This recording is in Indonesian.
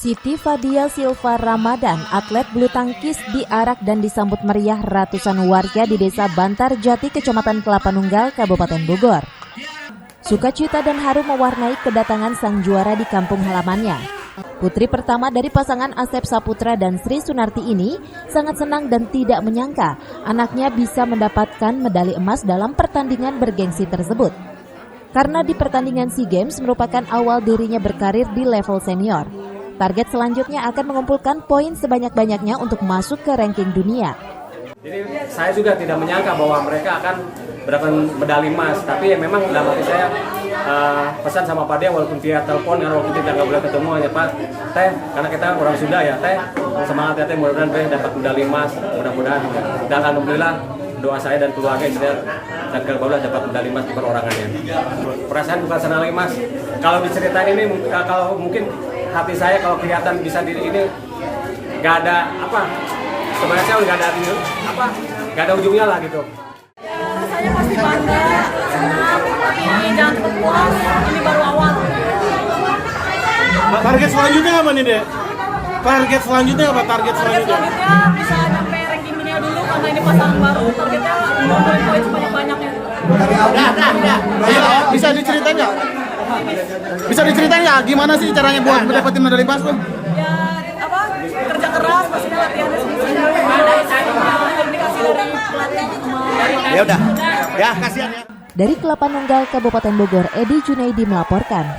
Siti Fadia Silva Ramadan, atlet bulu tangkis, diarak dan disambut meriah ratusan warga di Desa Bantar Jati, Kecamatan Kelapa Nunggal, Kabupaten Bogor. Sukacita dan haru mewarnai kedatangan sang juara di kampung halamannya. Putri pertama dari pasangan Asep Saputra dan Sri Sunarti ini sangat senang dan tidak menyangka anaknya bisa mendapatkan medali emas dalam pertandingan bergengsi tersebut. Karena di pertandingan SEA Games merupakan awal dirinya berkarir di level senior. Target selanjutnya akan mengumpulkan poin sebanyak-banyaknya untuk masuk ke ranking dunia. Jadi saya juga tidak menyangka bahwa mereka akan mendapat medali emas, tapi ya memang dalam hati saya pesan sama Pak Dia walaupun via telepon karena waktu kita nggak boleh ketemu, hanya Pak Teh, karena kita orang Sunda ya Teh, semangat ya Teh, mudah-mudahan Teh dapat medali emas, mudah-mudahan. Dan alhamdulillah doa saya dan keluarga istri dan keluarga dapat medali emas di perorangannya. Perasaan bukan senang emas. Kalau diceritain ini, kalau mungkin hati saya kalau kelihatan bisa diri ini nggak ada apa, sebenarnya saya nggak ada ujungnya lah gitu. Rasanya pasti bangga, senang, tapi ini jangan cepat puas, ini baru awal. Target selanjutnya apa nih, Dek? Target selanjutnya apa? Target selanjutnya bisa nyampe ranking dunia dulu karena ini pasangan baru. Targetnya ngumpulin poin sebanyak-banyaknya. Bisa diceritain nggak? Bisa diceritain nggak gimana sih caranya buat mendapatkan medali emas, Bang? Ya kerja keras, pastinya latihannya sering-sering. Komunikasi dari pelatih. Ya udah, ya kasihan ya. Dari Kelapa Nunggal, Kabupaten Bogor, Edi Junaidi melaporkan.